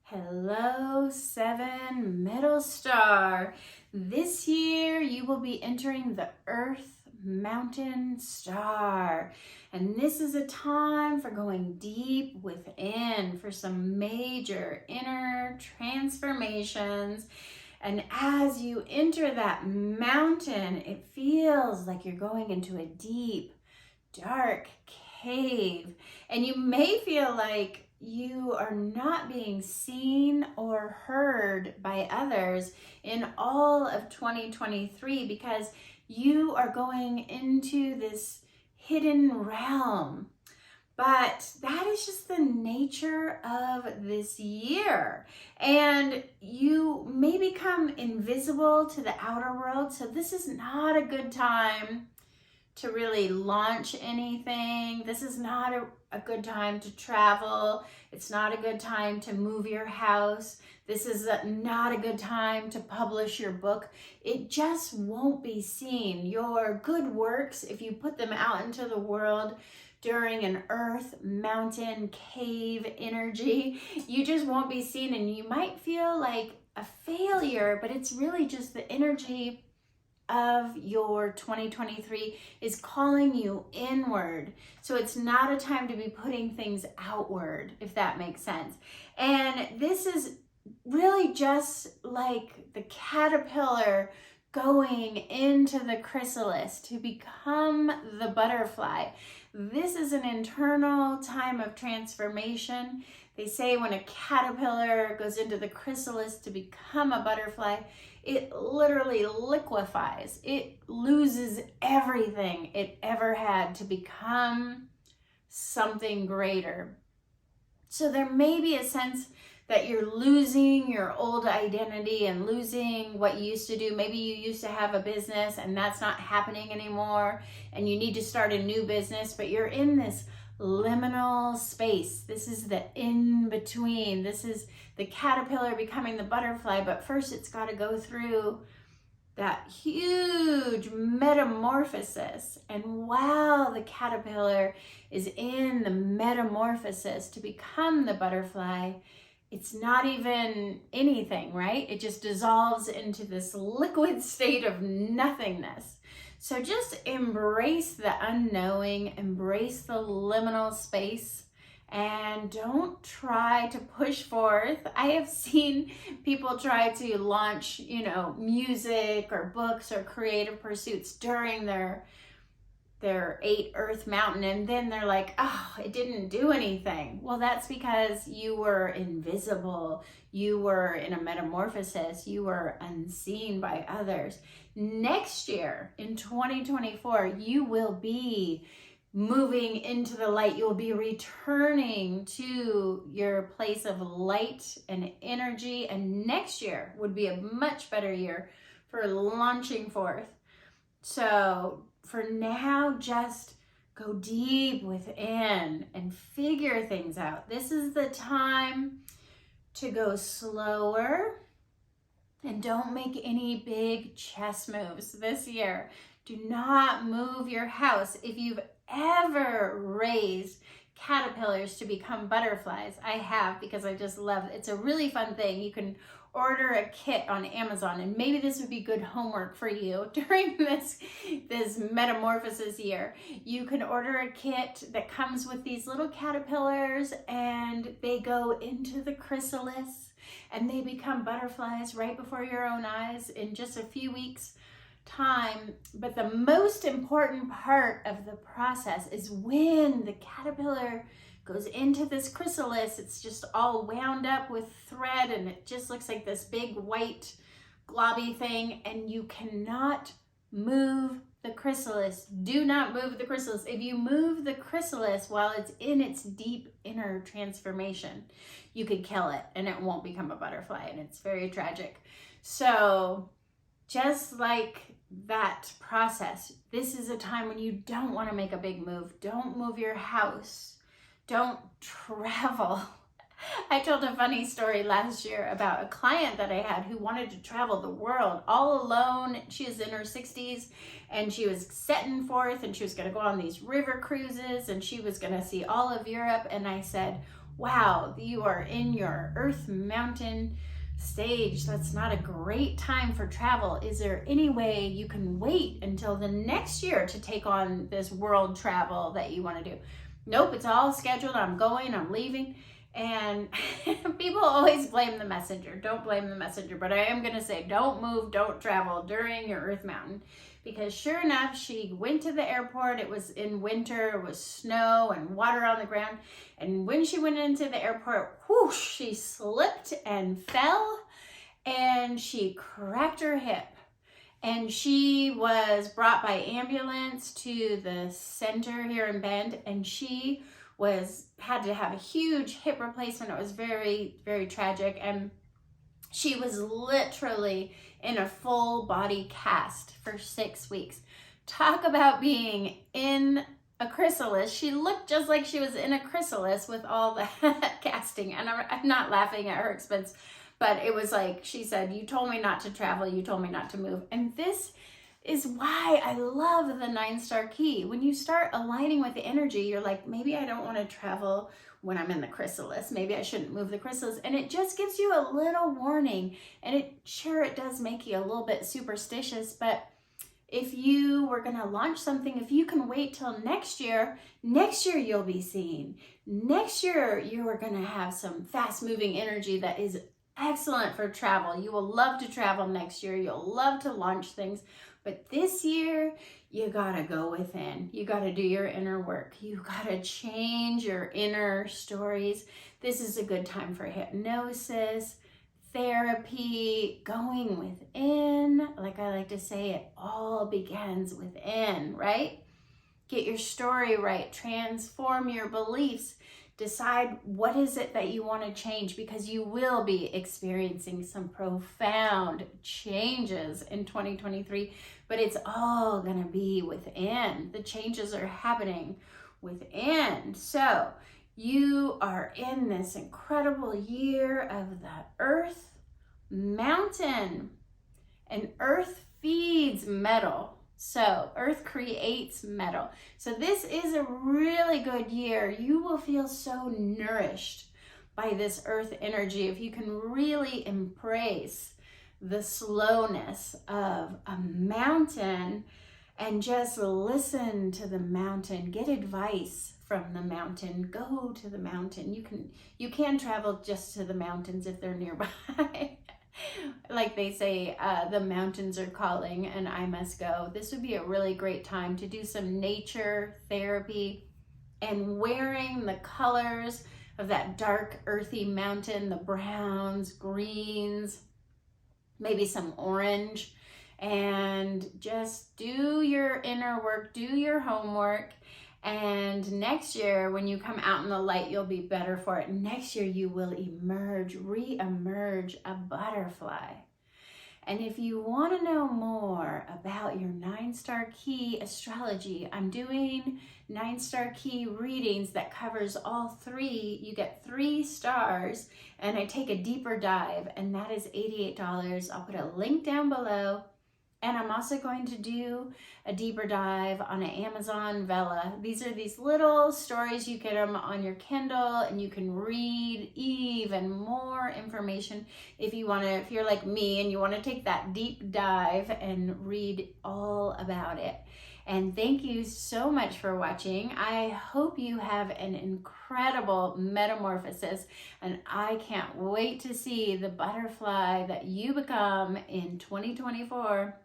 Hello, 7 middle star. This year you will be entering the Earth Mountain Star. And this is a time for going deep within for some major inner transformations. And as you enter that mountain, it feels like you're going into a deep, dark cave. And you may feel like you are not being seen or heard by others in all of 2023 because you are going into this hidden realm. But that is just the nature of this year. And you may become invisible to the outer world. So this is not a good time to really launch anything. This is not a good time to travel. It's not a good time to move your house. This is not a good time to publish your book. It just won't be seen. Your good works, if you put them out into the world during an earth, mountain, cave energy, you just won't be seen, and you might feel like a failure, but it's really just the energy of your 2023 is calling you inward. So it's not a time to be putting things outward, if that makes sense. And this is really just like the caterpillar going into the chrysalis to become the butterfly. This is an internal time of transformation. They say when a caterpillar goes into the chrysalis to become a butterfly, it literally liquefies. It loses everything it ever had to become something greater. So there may be a sense that you're losing your old identity and losing what you used to do. Maybe you used to have a business and that's not happening anymore, and you need to start a new business, but you're in this liminal space. This is the in-between. This is the caterpillar becoming the butterfly, but first it's got to go through that huge metamorphosis. And while the caterpillar is in the metamorphosis to become the butterfly, it's not even anything, right? It just dissolves into this liquid state of nothingness. So just embrace the unknowing, embrace the liminal space, and don't try to push forth. I have seen people try to launch, music or books or creative pursuits during their 8 Earth Mountain, and then they're like, oh, it didn't do anything. Well, that's because you were invisible. You were in a metamorphosis. You were unseen by others. Next year, in 2024, you will be moving into the light. You'll be returning to your place of light and energy. And next year would be a much better year for launching forth. So for now, just go deep within and figure things out. This is the time to go slower, and don't make any big chess moves this year. Do not move your house. If you've ever raised caterpillars to become butterflies, I have, because I just love it. It's a really fun thing. You can order a kit on Amazon, and maybe this would be good homework for you during this metamorphosis year. You can order a kit that comes with these little caterpillars, and they go into the chrysalis and they become butterflies right before your own eyes in just a few weeks time. But the most important part of the process is when the caterpillar goes into this chrysalis. It's just all wound up with thread, and it just looks like this big white globby thing, and you cannot move the chrysalis. Do not move the chrysalis. If you move the chrysalis while it's in its deep inner transformation, you could kill it and it won't become a butterfly, and it's very tragic. So just like that process, this is a time when you don't want to make a big move. Don't move your house. Don't travel. I told a funny story last year about a client that I had who wanted to travel the world all alone. She was in her 60s, and she was setting forth, and she was going to go on these river cruises, and she was going to see all of Europe. And I said, wow, you are in your Earth Mountain stage. That's not a great time for travel. Is there any way you can wait until the next year to take on this world travel that you want to do? Nope, it's all scheduled. I'm going, I'm leaving. And people always blame the messenger. Don't blame the messenger, but I am going to say don't move, don't travel during your Earth Mountain. Because sure enough, she went to the airport. It was in winter, it was snow and water on the ground. And when she went into the airport, whoosh, she slipped and fell and she cracked her hip. And she was brought by ambulance to the center here in Bend, and she had to have a huge hip replacement. It was very, very tragic. And she was literally in a full body cast for 6 weeks. Talk about being in a chrysalis. She looked just like she was in a chrysalis with all the casting. And I'm not laughing at her expense, but it was like she said, you told me not to travel, you told me not to move. And this is why I love the 9-star key. When you start aligning with the energy, you're like, maybe I don't want to travel when I'm in the chrysalis. Maybe I shouldn't move the chrysalis. And it just gives you a little warning. And it does make you a little bit superstitious, but if you were going to launch something, if you can wait till next year you'll be seeing. Next year, you are going to have some fast moving energy that is excellent for travel. You will love to travel next year. You'll love to launch things. But this year, you gotta go within. You gotta do your inner work. You gotta change your inner stories. This is a good time for hypnosis, therapy, going within. Like I like to say, it all begins within, right? Get your story right. Transform your beliefs. Decide what is it that you want to change, because you will be experiencing some profound changes in 2023, but it's all going to be within. The changes are happening within. So you are in this incredible year of the Earth Mountain, and Earth feeds metal. So Earth creates metal. So this is a really good year. You will feel so nourished by this Earth energy if you can really embrace the slowness of a mountain and just listen to the mountain. Get advice from the mountain. Go to the mountain. You can travel just to the mountains if they're nearby. Like they say, the mountains are calling and I must go. This would be a really great time to do some nature therapy, and wearing the colors of that dark earthy mountain, the browns, greens, maybe some orange, and just do your inner work, do your homework. And next year, when you come out in the light, you'll be better for it. Next year, you will re-emerge a butterfly. And if you want to know more about your 9-star key astrology, I'm doing 9-star key readings that covers all 3. You get 3 stars, and I take a deeper dive, and that is $88. I'll put a link down below. And I'm also going to do a deeper dive on an Amazon Vella. These are these little stories. You get them on your Kindle, and you can read even more information if you want to, if you're like me and you want to take that deep dive and read all about it. And thank you so much for watching. I hope you have an incredible metamorphosis, and I can't wait to see the butterfly that you become in 2024.